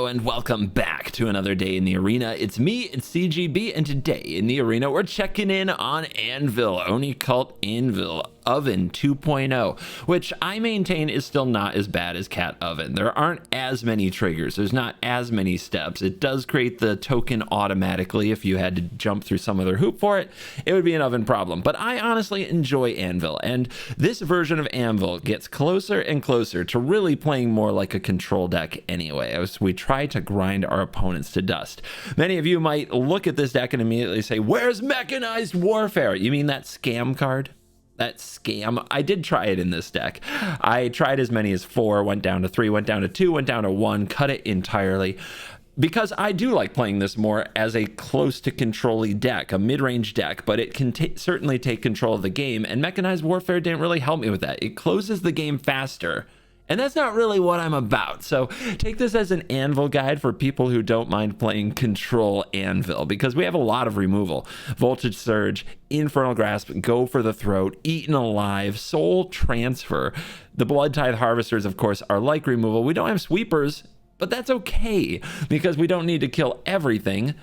and welcome back to another day in the arena. It's me, it's CGB, and today in the arena we're checking in on Anvil, Oni Cult Anvil Oven 2.0, which I maintain is still not as bad as Cat Oven. There aren't as many triggers, there's not as many steps. It does create the token automatically. If you had to jump through some other hoop for it, it would be an Oven problem. But I honestly enjoy Anvil, and this version of Anvil gets closer and closer to really playing more like a control deck anyway, as we try to grind our opponents to dust. Many of you might look at this deck and immediately say, where's Mechanized Warfare? You mean that scam card? That scam. I did try it in this deck. I tried as many as 4, went down to 3, went down to 2, went down to 1, cut it entirely. Because I do like playing this more as a close to control-y deck, a mid-range deck, but it can certainly take control of the game, and Mechanized Warfare didn't really help me with that. It closes the game faster, and that's not really what I'm about. So take this as an Anvil guide for people who don't mind playing control Anvil, because we have a lot of removal. Voltage Surge, Infernal Grasp, Go for the Throat, Eaten Alive, Soul Transfer. The Blood Tithe Harvesters, of course, are like removal. We don't have sweepers, but that's okay, because we don't need to kill everything.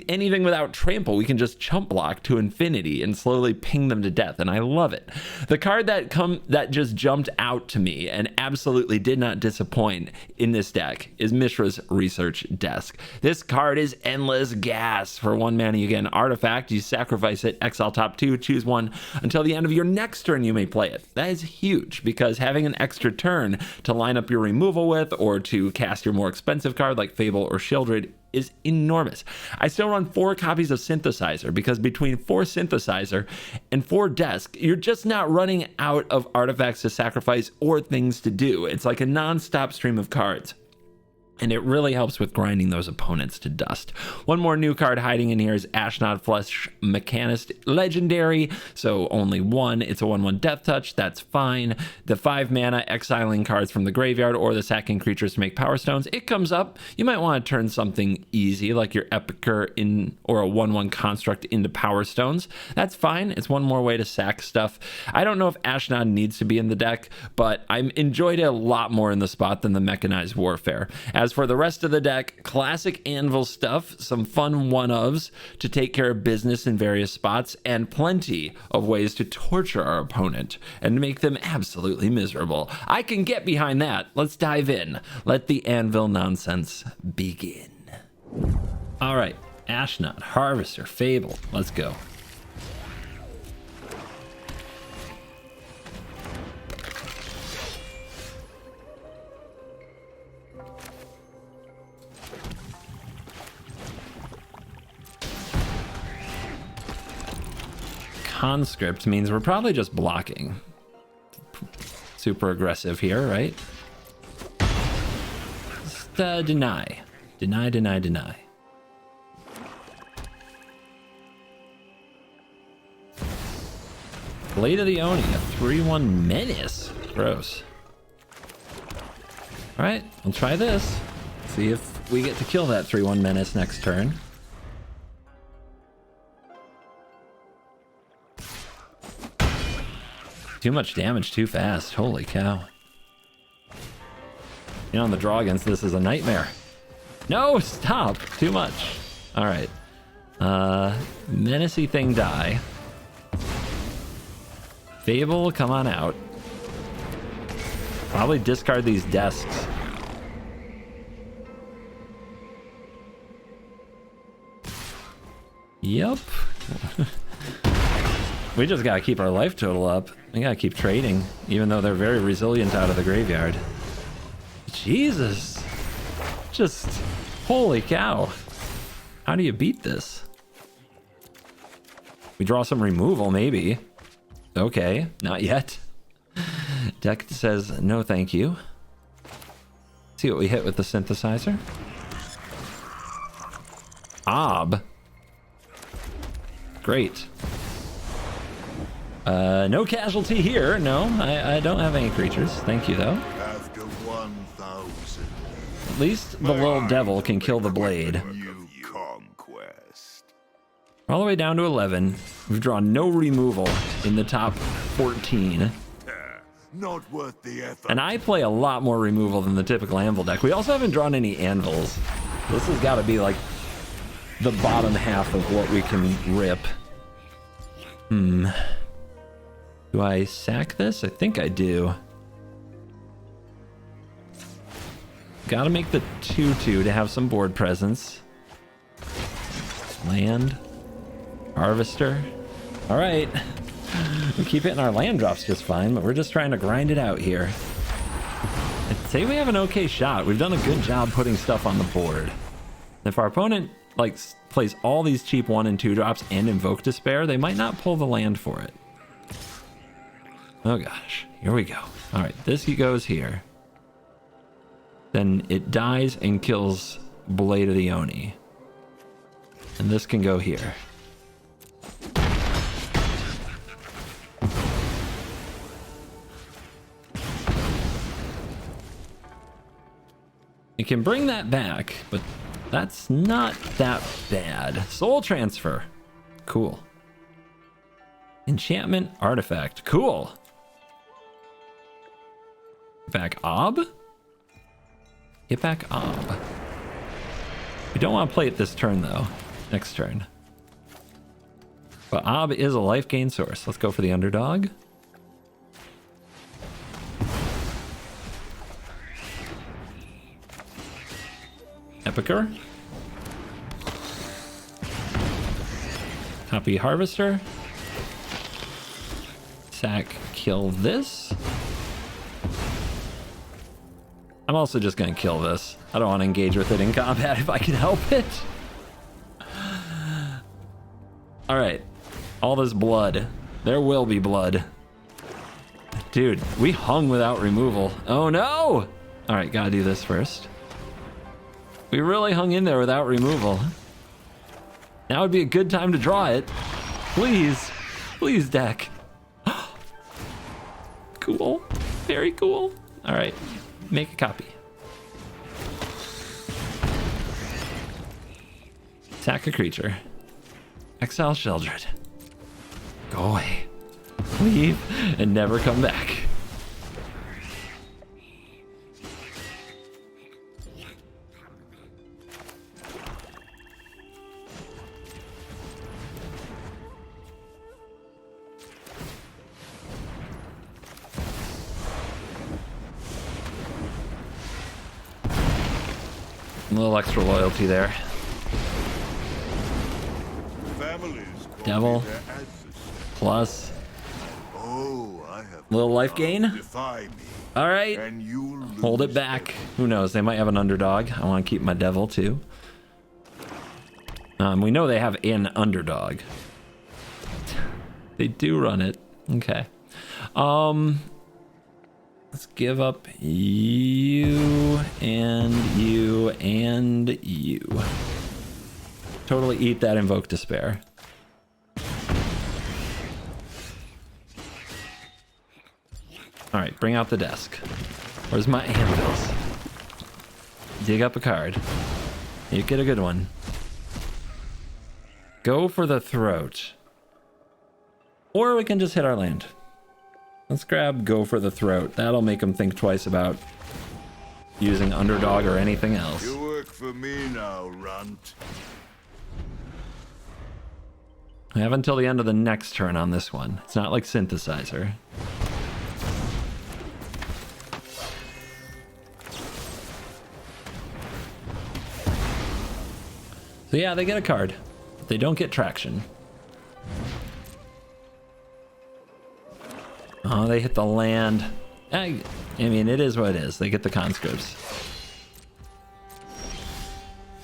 Anything without trample, we can just chump block to infinity and slowly ping them to death, and I love it. The card that just jumped out to me and absolutely did not disappoint in this deck is Mishra's Research Desk. This card is endless gas. For 1 mana, you get an artifact, you sacrifice it, exile top 2, choose 1. Until the end of your next turn, you may play it. That is huge, because having an extra turn to line up your removal with, or to cast your more expensive card like Fable or Shieldred, is enormous. I still run 4 copies of Synthesizer, because between 4 Synthesizer and 4 Desk, you're just not running out of artifacts to sacrifice or things to do. It's like a non-stop stream of cards, and it really helps with grinding those opponents to dust. One more new card hiding in here is Ashnod Flesh Mechanist Legendary, so only 1. It's a 1/1 Death Touch, that's fine. The 5 mana exiling cards from the graveyard or the sacking creatures to make Power Stones. It comes up, you might want to turn something easy like your Epicure or a 1/1 Construct into Power Stones. That's fine, it's one more way to sack stuff. I don't know if Ashnod needs to be in the deck, but I enjoyed it a lot more in the spot than the Mechanized Warfare. As for the rest of the deck, classic Anvil stuff, some fun one-ofs to take care of business in various spots, and plenty of ways to torture our opponent and make them absolutely miserable. I can get behind that. Let's dive in. Let the Anvil nonsense begin. All right, Ashnod, Harvester, Fable, let's go. Conscript means we're probably just blocking. Super aggressive here, right? Just deny. Deny. Blade of the Oni, a 3/1 menace. Gross. All right, we'll try this. See if we get to kill that 3/1 menace next turn. Too much damage too fast. Holy cow. You know, on the draw against this is a nightmare. No, stop. Too much. All right. Menacey thing die. Fable, come on out. Probably discard these desks. Yep. We just gotta keep our life total up. We gotta keep trading, even though they're very resilient out of the graveyard. Jesus. Just, holy cow. How do you beat this? We draw some removal, maybe. Okay, not yet. Deck says no thank you. See what we hit with the Synthesizer. Ob. Great. No casualty here. No, I don't have any creatures. Thank you, though. After 1,000. At least the little devil can kill the blade. Conquest. All the way down to 11. We've drawn no removal in the top 14. Not worth the effort. And I play a lot more removal than the typical Anvil deck. We also haven't drawn any Anvils. This has got to be like the bottom half of what we can rip. Do I sack this? I think I do. Gotta make the 2/2 to have some board presence. Land. Harvester. Alright. We keep hitting our land drops just fine, but we're just trying to grind it out here. I'd say we have an okay shot. We've done a good job putting stuff on the board. If our opponent like plays all these cheap 1 and 2 drops and Invoke Despair, they might not pull the land for it. Oh gosh, here we go. All right, this goes here. Then it dies and kills Blade of the Oni. And this can go here. You can bring that back, but that's not that bad. Soul Transfer. Cool. Enchantment Artifact. Cool. Back Ob? Get back Ob. We don't want to play it this turn, though. Next turn. But Ob is a life gain source. Let's go for the underdog. Epicer. Copy Harvester. Sack, kill this. I'm also just going to kill this. I don't want to engage with it in combat if I can help it. All right. All this blood. There will be blood. Dude, we hung without removal. Oh no! All right, gotta do this first. We really hung in there without removal. Now would be a good time to draw it. Please. Please, deck. Cool. Very cool. All right. Make a copy. Sack a creature. Exile Sheldred. Go away. Leave and never come back. A little extra loyalty there. Devil. Plus. Little life gain. All right. Hold it back. Who knows? They might have an underdog. I want to keep my devil too. We know they have an underdog. They do run it. Okay. Let's give up you and you and you. Totally eat that Invoke Despair. All right, bring out the desk. Where's my anvils? Dig up a card. You get a good one. Go for the throat. Or we can just hit our land. Let's grab Go for the Throat. That'll make them think twice about using underdog or anything else. You work for me now, runt. I have until the end of the next turn on this one. It's not like Synthesizer. So yeah, they get a card. But they don't get traction. Oh, they hit the land. I mean, it is what it is. They get the conscripts.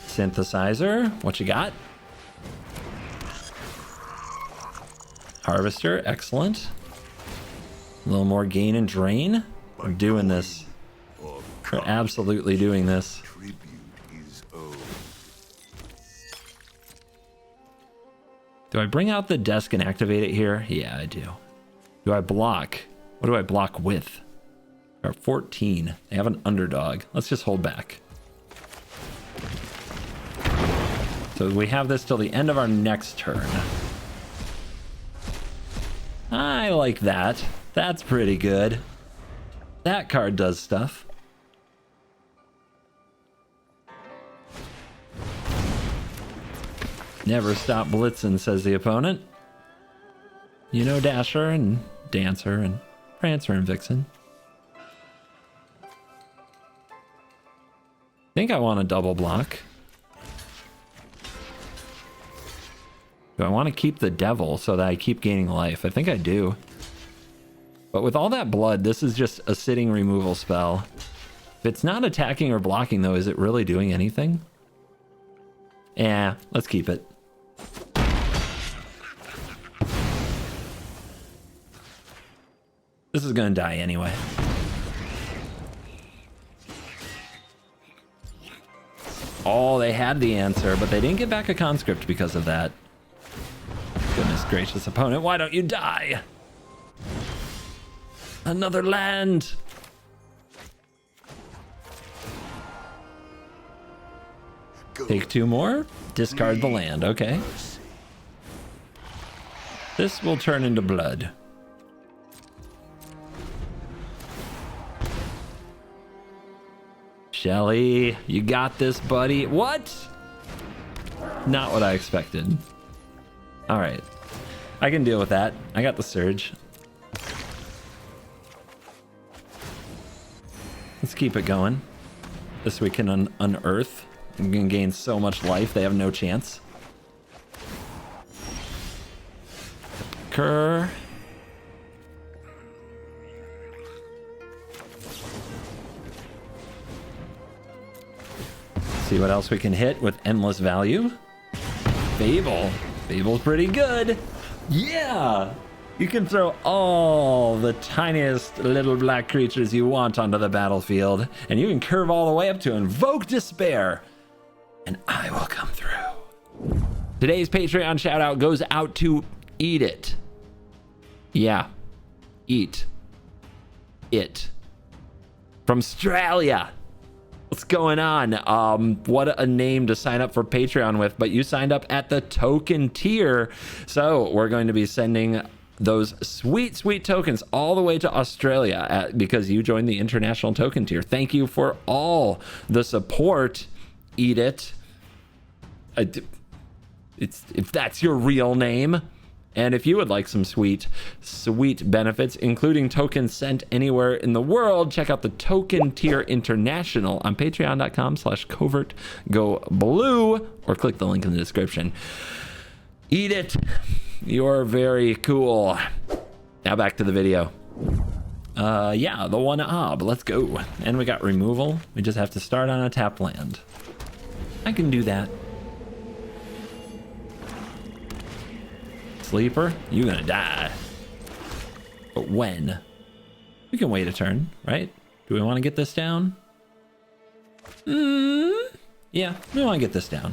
Synthesizer, what you got? Harvester, excellent. A little more gain and drain. We're doing this. We're absolutely doing this. Do I bring out the desk and activate it here? Yeah, I do. Do I block? What do I block with? They're 14. They have an underdog. Let's just hold back. So we have this till the end of our next turn. I like that. That's pretty good. That card does stuff. Never stop blitzing, says the opponent. You know Dasher and Dancer and Prancer and Vixen. Think I want a double block. Do I want to keep the devil so that I keep gaining life? I think I do. But with all that blood, this is just a sitting removal spell. If it's not attacking or blocking, though, is it really doing anything? Yeah, let's keep it. This is going to die anyway. Oh, they had the answer, but they didn't get back a conscript because of that. Goodness gracious, opponent, why don't you die? Another land. Take 2 more. Discard the land. Okay. This will turn into blood. Shelly, you got this, buddy. What? Not what I expected. All right. I can deal with that. I got the surge. Let's keep it going. This we can unearth. I'm gonna gain so much life, they have no chance. Kerr. See what else we can hit with endless value. Fable. Fable's pretty good. Yeah! You can throw all the tiniest little black creatures you want onto the battlefield, and you can curve all the way up to Invoke Despair, and I will come through. Today's Patreon shout out goes out to Eat It. Yeah. Eat It. From Australia. What's going on? What a name to sign up for Patreon with, but you signed up at the token tier. So we're going to be sending those sweet tokens all the way to Australia because you joined the international token tier. Thank you for all the support. Eat It. If that's your real name. And if you would like some sweet benefits, including tokens sent anywhere in the world, check out the Token Tier International on patreon.com/CovertGoBlue or click the link in the description. Eat it. You're very cool. Now back to the video. Yeah, the one ob. Let's go. And we got removal. We just have to start on a tap land. I can do that. Sleeper, you're gonna die. But when? We can wait a turn, right? Do we want to get this down? Yeah, we want to get this down.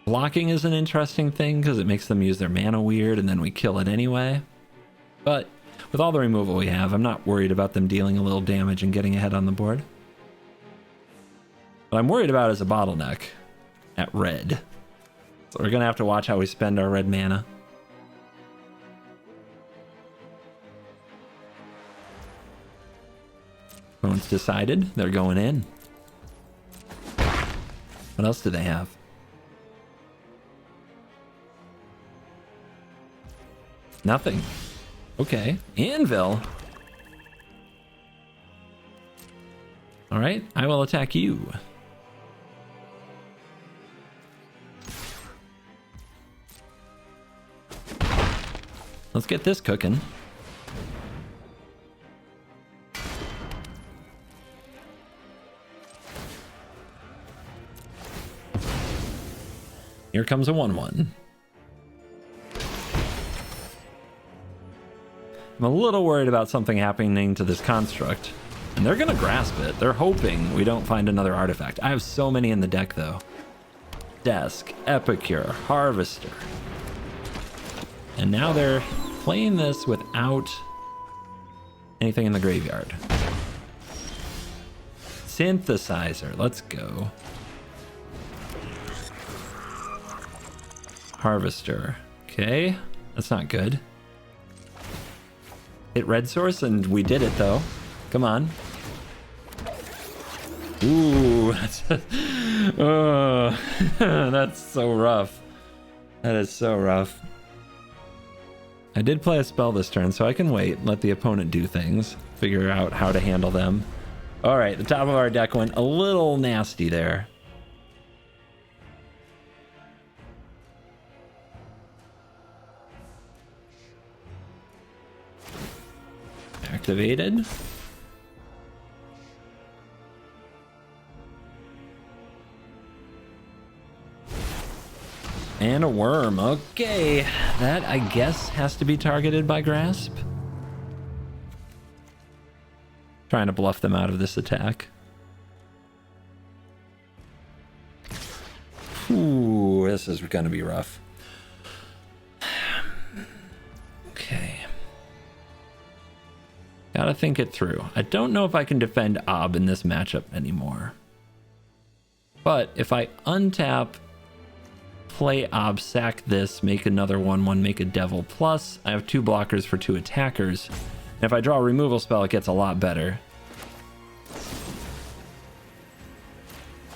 Blocking is an interesting thing because it makes them use their mana weird and then we kill it anyway. But with all the removal we have, I'm not worried about them dealing a little damage and getting ahead on the board. What I'm worried about is a bottleneck at red. So we're going to have to watch how we spend our red mana. Opponent's decided they're going in. What else do they have? Nothing. Okay, Anvil. All right, I will attack you. Let's get this cooking. Here comes a 1/1. I'm a little worried about something happening to this construct. And they're gonna grasp it. They're hoping we don't find another artifact. I have so many in the deck though. Desk, Epicure, Harvester. And now they're playing this without anything in the graveyard. Synthesizer, let's go. Harvester, okay. That's not good. Hit red source, and we did it, though. Come on. Ooh, that's, oh, that's so rough. That is so rough. I did play a spell this turn, so I can wait, let the opponent do things, figure out how to handle them. All right, the top of our deck went a little nasty there. Activated. And a worm. Okay. That, I guess, has to be targeted by Grasp. Trying to bluff them out of this attack. Ooh, this is going to be rough. Okay. Gotta think it through. I don't know if I can defend Ob in this matchup anymore. But if I untap, play Ob, sack this, make another 1/1, make a Devil Plus, I have 2 blockers for 2 attackers. And if I draw a removal spell, it gets a lot better.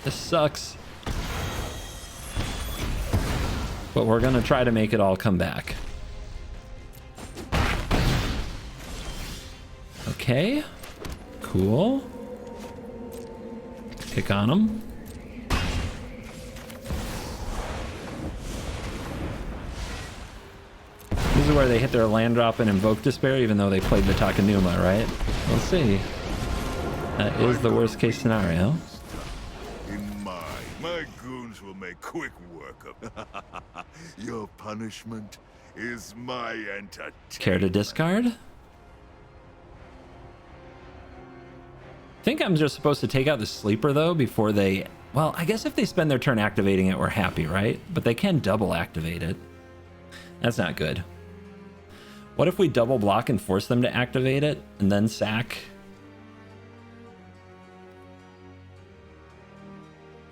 This sucks. But we're gonna try to make it all come back. Okay, cool. Pick on him. This is where they hit their land drop and invoke despair, even though they played the Takenuma, right? We'll see. That is the worst case scenario. In my goons will make quick work of your punishment is my entertainment. Care to discard? I think I'm just supposed to take out the sleeper though before they... Well, I guess if they spend their turn activating it, we're happy, right? But they can double activate it. That's not good. What if we double block and force them to activate it and then sack?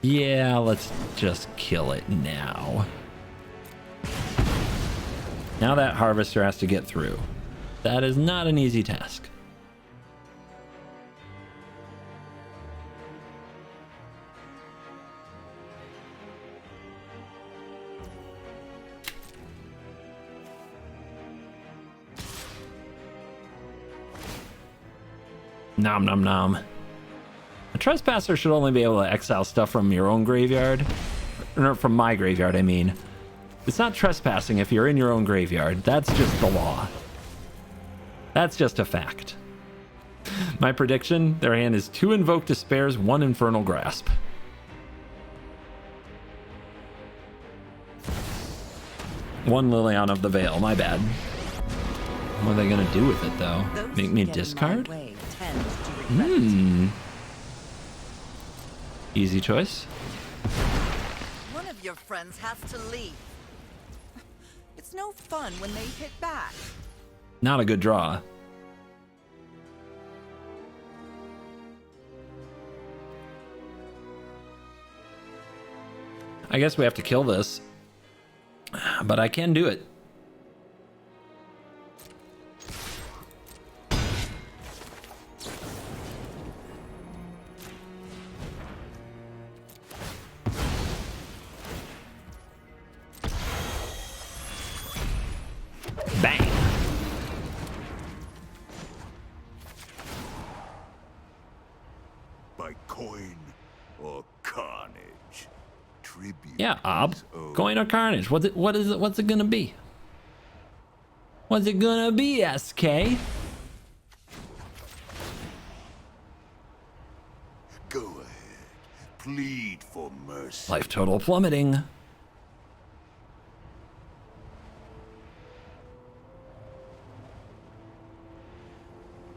Yeah, let's just kill it now. Now that Harvester has to get through. That is not an easy task. Nom nom nom. A trespasser should only be able to exile stuff from your own graveyard. Or from my graveyard, I mean. It's not trespassing if you're in your own graveyard. That's just the law. That's just a fact. My prediction, their hand is 2 Invoke Despairs, 1 Infernal Grasp. One Liliana of the Veil, my bad. What are they gonna do with it though? Make me discard? Easy choice. One of your friends has to leave. It's no fun when they hit back. Not a good draw. I guess we have to kill this. But I can do it. Bang. By coin or carnage. Tribute. Yeah, Ob. Coin or carnage. What's it gonna be? What's it gonna be, SK? Go ahead. Plead for mercy. Life total plummeting.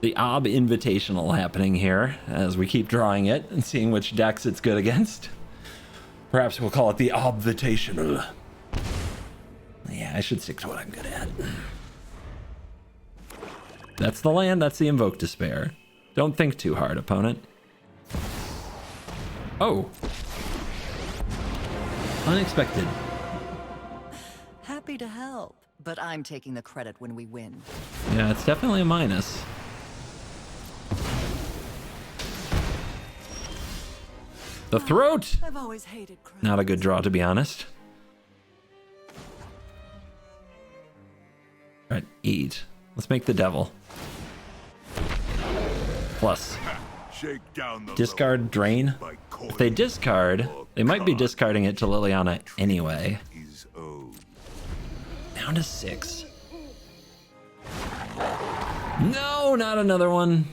The Ob Invitational happening here as we keep drawing it and seeing which decks it's good against. Perhaps we'll call it the Obvitational. Yeah, I should stick to what I'm good at. That's the land, that's the Invoke Despair. Don't think too hard, opponent. Oh. Unexpected. Happy to help. but I'm taking the credit when we win. Yeah, it's definitely a minus. The throat! I've always hated credit. Not a good draw, to be honest. Alright, 8. Let's make the devil. Plus. Shake down the Discard, drain. by If they discard, they might be discarding it to Liliana anyway. is owed. Down to 6. No, not another one.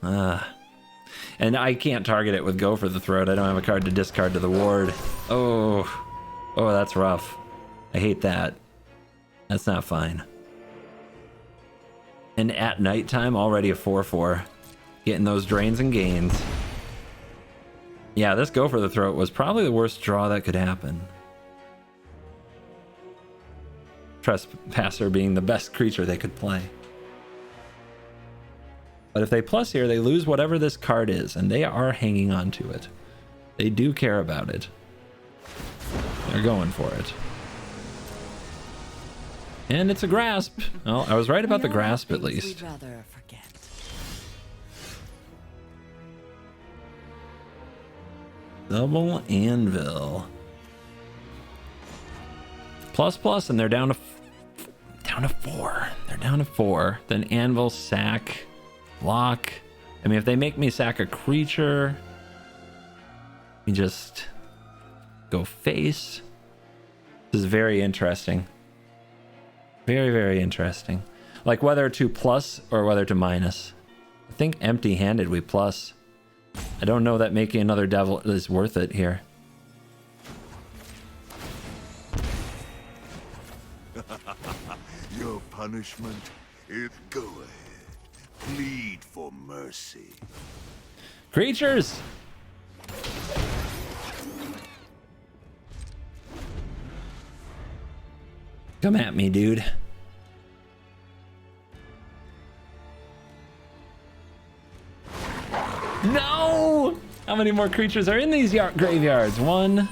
And I can't target it with Go for the Throat. I don't have a card to discard to the ward. Oh, that's rough. I hate that. That's not fine. And at nighttime, already a 4/4. Getting those drains and gains. Yeah, this Go for the Throat was probably the worst draw that could happen. Trespasser being the best creature they could play. But if they plus here, they lose whatever this card is, and they are hanging on to it. They do care about it. They're going for it. And it's a grasp. Well, I was right about the grasp at least. We'd rather forget. Double Anvil. Plus, and they're down to 4. They're down to 4. Then Anvil, sack, lock. I mean, if they make me sack a creature, we just go face. This is very interesting. Very, very interesting. Like whether to plus or whether to minus. I think empty-handed we plus. I don't know that making another devil is worth it here. Your punishment is go ahead. Plead for mercy. Creatures! Come at me, dude. No! How many more creatures are in these graveyards? One.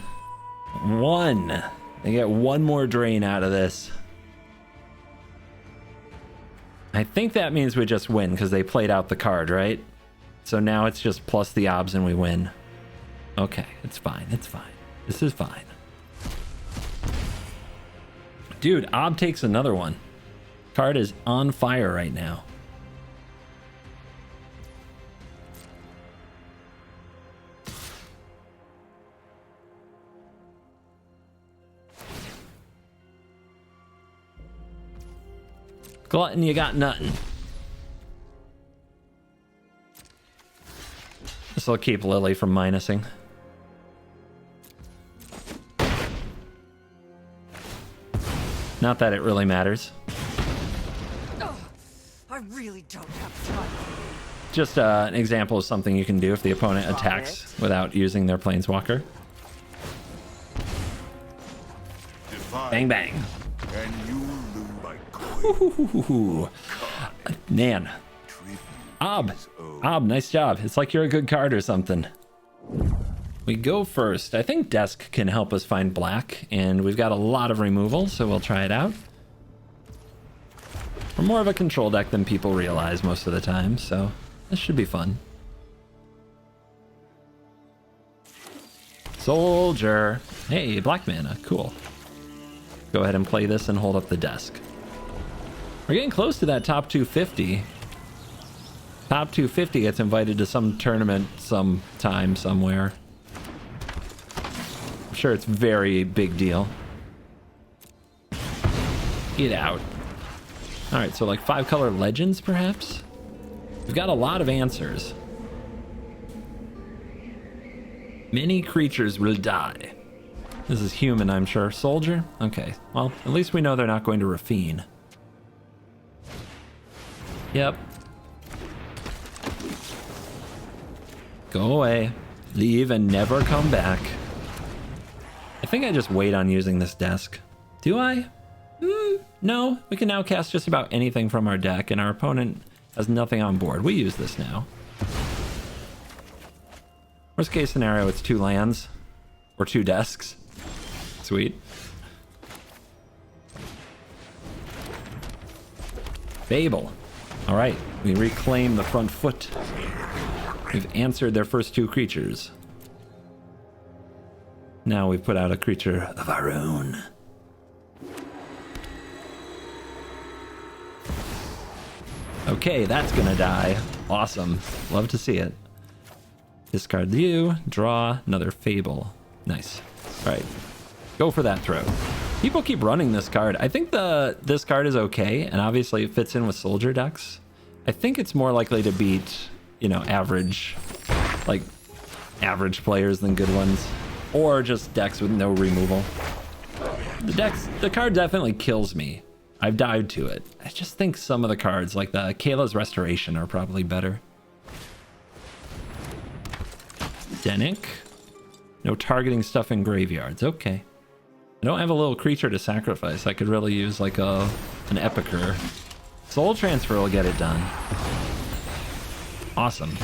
They get one more drain out of this. I think that means we just win because they played out the card, right? So now it's just plus the obs and we win. Okay, it's fine. It's fine. This is fine. Dude, Ob takes another one. Card is on fire right now. Glutton, you got nothing. This will keep Lily from minusing. Not that it really matters. Oh, I really don't have time. Just an example of something you can do if the opponent attacks without using their planeswalker. Bang bang. And you lose by coin. Ooh. Man. Ob, nice job. It's like you're a good card or something. We go first. I think Desk can help us find black, and we've got a lot of removal, so we'll try it out. We're more of a control deck than people realize most of the time, so this should be fun. Soldier. Hey, black mana. Cool. Go ahead and play this and hold up the Desk. We're getting close to that top 250. Top 250 gets invited to some tournament sometime, somewhere. I'm sure it's very big deal. Get out. All right, so like 5-color legends, perhaps? We've got a lot of answers. Many creatures will die. This is human, I'm sure. Soldier? Okay, well, at least we know they're not going to Rafine. Yep. Go away. Leave and never come back. I think I just wait on using this Desk. Do I? No. We can now cast just about anything from our deck, and our opponent has nothing on board. We use this now. Worst case scenario, it's 2 lands. Or 2 desks. Sweet. Fable. All right, we reclaim the front foot. We've answered their first 2 creatures. Now we've put out a creature of our own. Okay, that's gonna die. Awesome. Love to see it. Discard you, draw another Fable. Nice. All right, go for that throw. People keep running this card. I think this card is okay, and obviously it fits in with soldier decks. I think it's more likely to beat, you know, average players than good ones, or just decks with no removal. The card definitely kills me. I've dived to it. I just think some of the cards, like the Kayla's Restoration, are probably better. Denick. No targeting stuff in graveyards. Okay. I don't have a little creature to sacrifice. I could really use like an Epicer. Soul Transfer will get it done. Awesome.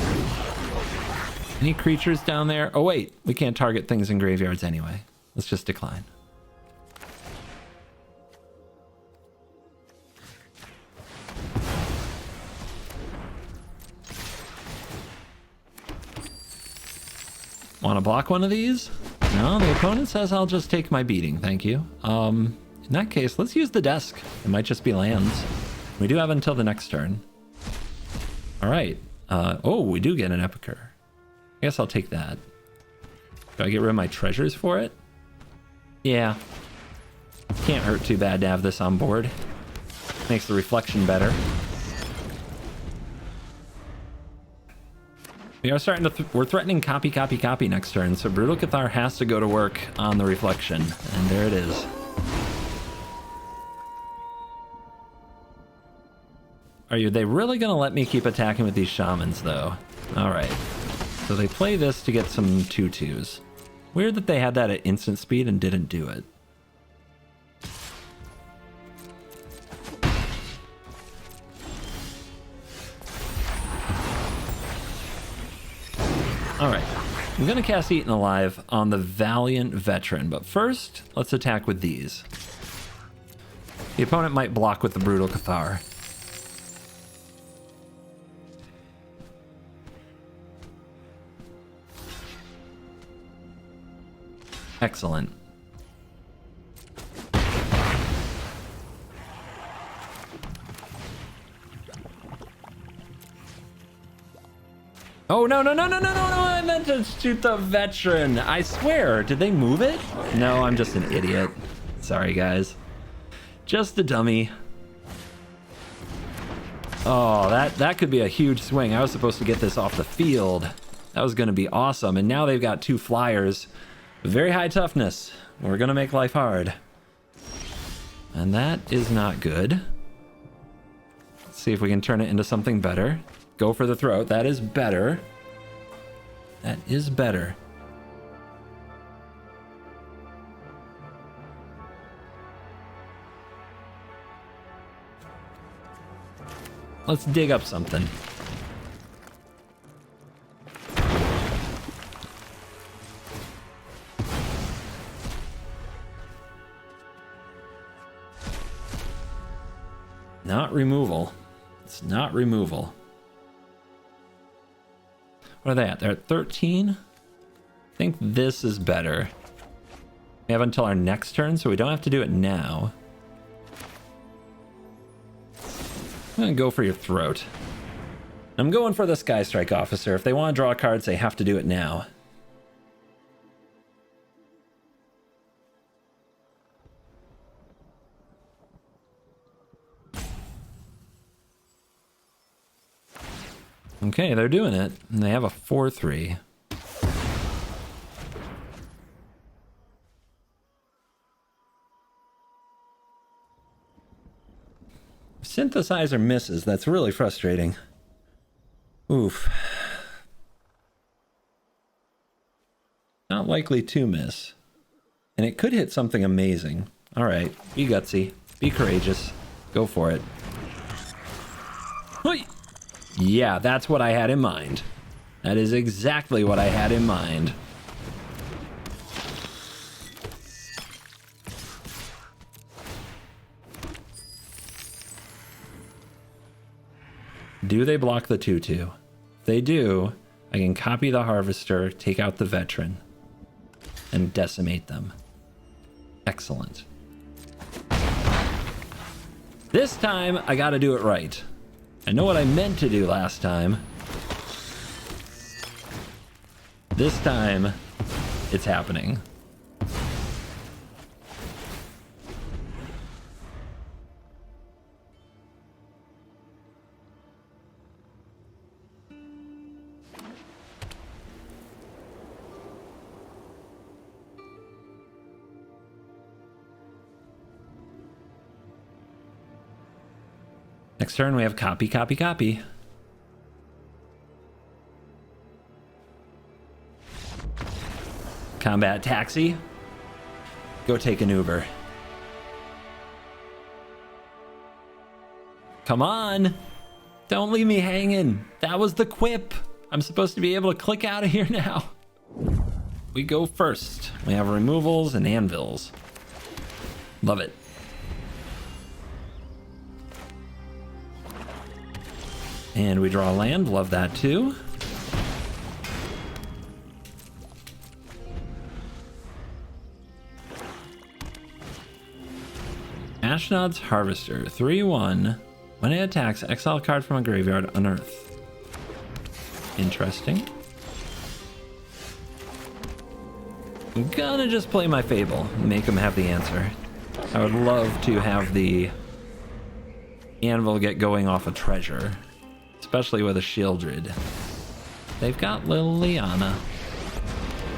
Any creatures down there? Oh wait, we can't target things in graveyards anyway. Let's just decline. Want to block one of these? No, the opponent says I'll just take my beating, thank you. In that case, let's use the desk. It might just be lands. We do have until the next turn. All right. Oh, we do get an Epicer. I guess I'll take that. Do I get rid of my treasures for it? Yeah. Can't hurt too bad to have this on board. Makes the reflection better. We are starting to we're threatening copy next turn, so Brutal Cathar has to go to work on the reflection, and there it is. Are they really gonna let me keep attacking with these shamans though? All right, so they play this to get some 2/2s. Weird that they had that at instant speed and didn't do it. Alright, I'm going to cast Eaten Alive on the Valiant Veteran, but first, let's attack with these. The opponent might block with the Brutal Cathar. Excellent. Oh, no, I meant to shoot the veteran. I swear, did they move it? No, I'm just an idiot. Sorry, guys. Just a dummy. Oh, that could be a huge swing. I was supposed to get this off the field. That was going to be awesome. And now they've got 2 flyers. Very high toughness. We're going to make life hard. And that is not good. Let's see if we can turn it into something better. Go for the throat. That is better. That is better. Let's dig up something. Not removal. It's not removal. What are they at? They're at 13. I think this is better. We have until our next turn, so we don't have to do it now. I'm gonna go for your throat. I'm going for the Sky Strike Officer. If they want to draw cards, they have to do it now. Okay, they're doing it, and they have a 4/3. Synthesizer misses. That's really frustrating. Oof. Not likely to miss. And it could hit something amazing. All right, be gutsy. Be courageous. Go for it. Hoi! Yeah, that's what I had in mind. That is exactly what I had in mind. Do they block the 2/2? If they do, I can copy the Harvester, take out the Veteran, and decimate them. Excellent. This time, I gotta do it right. I know what I meant to do last time. This time, it's happening. Next turn, we have copy, copy, copy. Combat taxi. Go take an Uber. Come on. Don't leave me hanging. That was the quip. I'm supposed to be able to click out of here now. We go first. We have removals and anvils. Love it. And we draw land. Love that too. Ashnod's Harvester. 3/1. When it attacks, exile a card from a graveyard, unearth. Interesting. I'm gonna just play my Fable and make him have the answer. I would love to have the Anvil get going off a treasure. Especially with a Shieldred. They've got Liliana.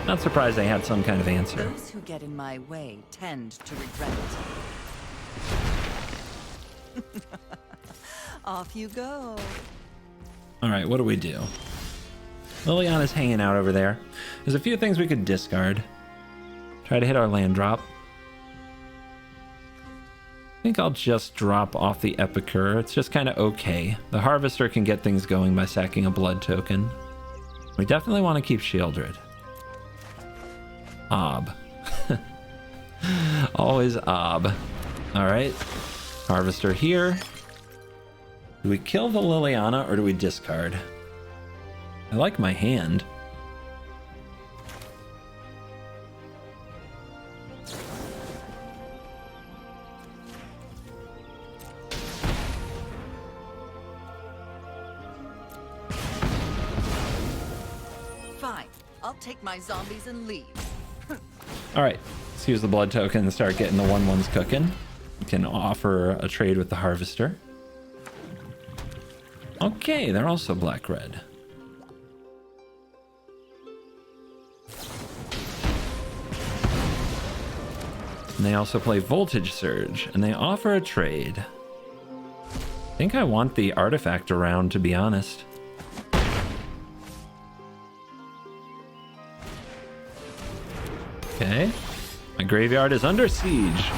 Not surprised they had some kind of answer. Those who get in my way tend to regret it. Off you go. Alright, what do we do? Liliana's hanging out over there. There's a few things we could discard. Try to hit our land drop. I think I'll just drop off the Epicure. It's just kind of okay. The Harvester can get things going by sacking a blood token. We definitely want to keep Shieldred. Ob. Always Ob. Alright. Harvester here. Do we kill the Liliana or do we discard? I like my hand. Fine. I'll take my zombies and leave. Alright, let's use the blood token and start getting the 1/1s cooking. We can offer a trade with the Harvester. Okay, they're also black-red. And they also play Voltage Surge, and they offer a trade. I think I want the artifact around, to be honest. Okay. My graveyard is under siege.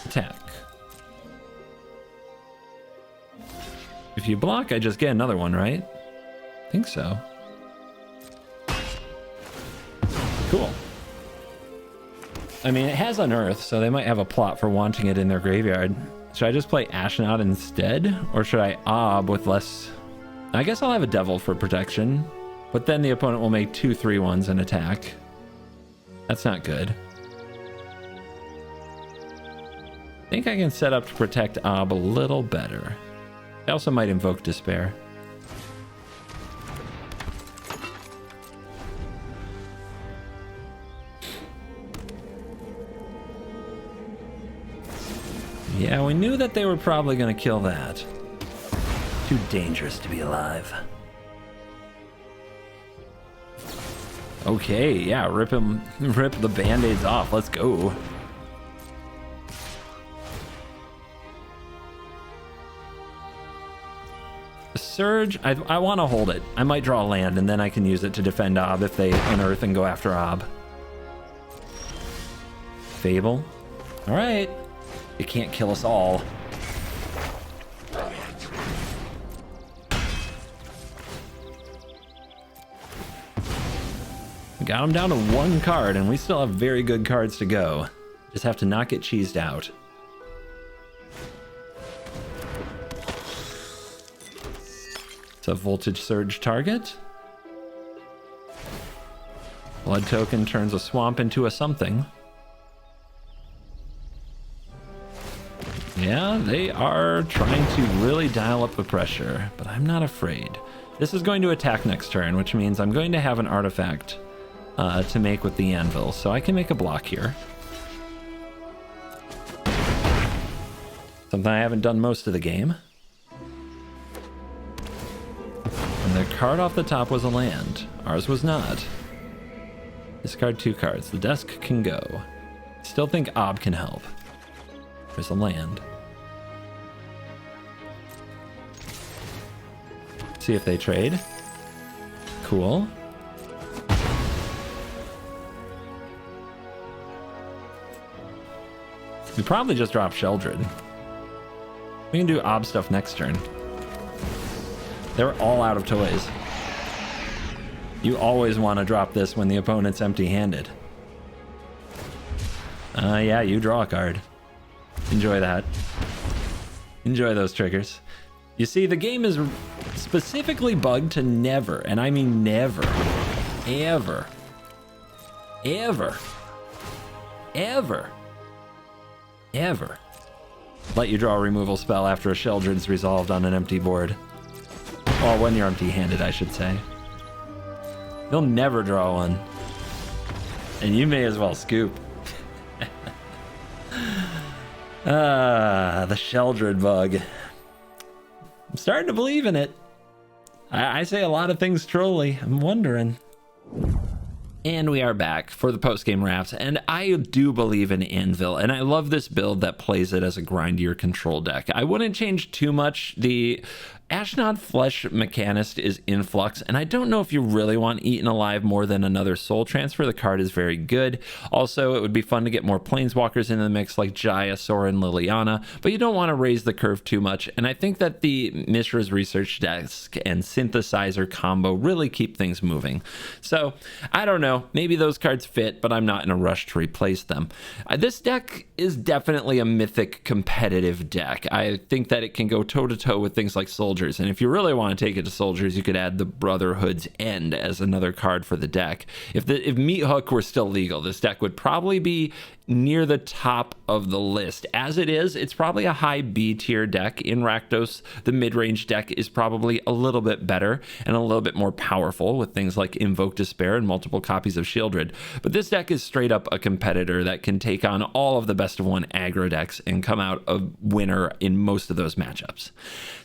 Attack. If you block, I just get another one, right? I think so. Cool. I mean, it has Unearth, so they might have a plot for wanting it in their graveyard. Should I just play Ashnod instead? Or should I Ob with less... I guess I'll have a Devil for protection. But then the opponent will make 2 3/1s and attack. That's not good. I think I can set up to protect Ob a little better. I also might invoke Despair. Yeah, we knew that they were probably going to kill that. Too dangerous to be alive. Okay, yeah, rip the band-aids off. Let's go. Surge, I want to hold it. I might draw land and then I can use it to defend Ob if they unearth and go after Ob. Fable. All right. It can't kill us all. We got him down to one card, and we still have very good cards to go. Just have to not get cheesed out. It's a Voltage Surge target. Blood Token turns a swamp into a something. Yeah, they are trying to really dial up the pressure, but I'm not afraid. This is going to attack next turn, which means I'm going to have an artifact to make with the Anvil, so I can make a block here. Something I haven't done most of the game. And the card off the top was a land. Ours was not. Discard 2 cards. The desk can go. Still think Ob can help. There's a land. See if they trade. Cool. We probably just drop Sheldred. We can do Ob stuff next turn. They're all out of toys. You always want to drop this when the opponent's empty-handed. Yeah, you draw a card. Enjoy that. Enjoy those triggers. You see, the game is specifically bugged to never, and I mean never, ever, ever, ever, ever let you draw a removal spell after a Sheldred's resolved on an empty board. Well, when you're empty-handed, I should say. You'll never draw one. And you may as well scoop. The Sheldred bug. I'm starting to believe in it. I say a lot of things trolly. I'm wondering. And we are back for the post-game wraps, and I do believe in Anvil, and I love this build that plays it as a grindier control deck. I wouldn't change too much. The Ashnod Flesh Mechanist is in flux, and I don't know if you really want Eaten Alive more than another Soul Transfer. The card is very good. Also, it would be fun to get more Planeswalkers in the mix like Jaya, Sora, and Liliana, but you don't want to raise the curve too much, and I think that the Mishra's Research Desk and Synthesizer combo really keep things moving. So, I don't know. Maybe those cards fit, but I'm not in a rush to replace them. This deck is definitely a Mythic competitive deck. I think that it can go toe-to-toe with things like Soldiers. And if you really want to take it to Soldiers, you could add the Brotherhood's End as another card for the deck. If Meat Hook were still legal, this deck would probably be near the top of the list. As it is, it's probably a high B tier deck. In Rakdos, the mid-range deck is probably a little bit better and a little bit more powerful with things like Invoke Despair and multiple copies of Sheoldred. But this deck is straight up a competitor that can take on all of the best of one aggro decks and come out a winner in most of those matchups.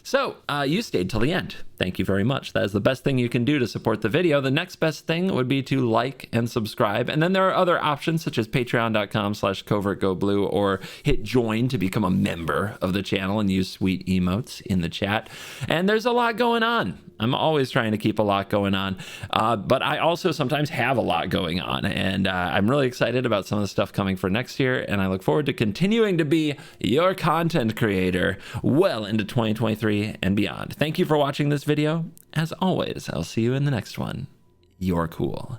So, you stayed till the end. Thank you very much. That is the best thing you can do to support the video. The next best thing would be to like and subscribe. And then there are other options such as patreon.com/CovertGoBlue or hit join to become a member of the channel and use sweet emotes in the chat. And there's a lot going on. I'm always trying to keep a lot going on, but I also sometimes have a lot going on, and I'm really excited about some of the stuff coming for next year, and I look forward to continuing to be your content creator well into 2023 and beyond. Thank you for watching this video. As always, I'll see you in the next one. You're cool.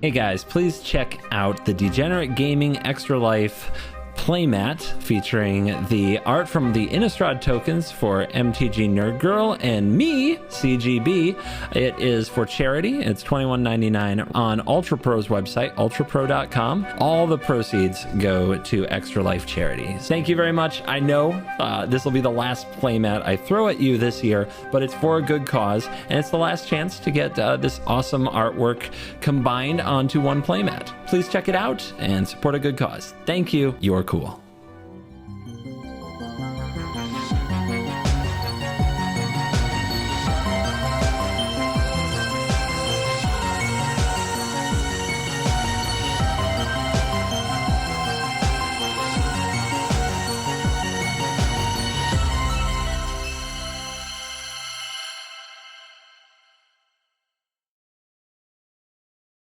Hey guys, please check out the Degenerate Gaming Extra Life playmat featuring the art from the Innistrad tokens for MTG Nerd Girl and me, CGB. It is for charity. It's $21.99 on Ultra Pro's website, ultrapro.com. All the proceeds go to Extra Life charity. Thank you very much. I know this will be the last playmat I throw at you this year, but it's for a good cause, and it's the last chance to get this awesome artwork combined onto one playmat. Please check it out and support a good cause. Thank you. You're cool.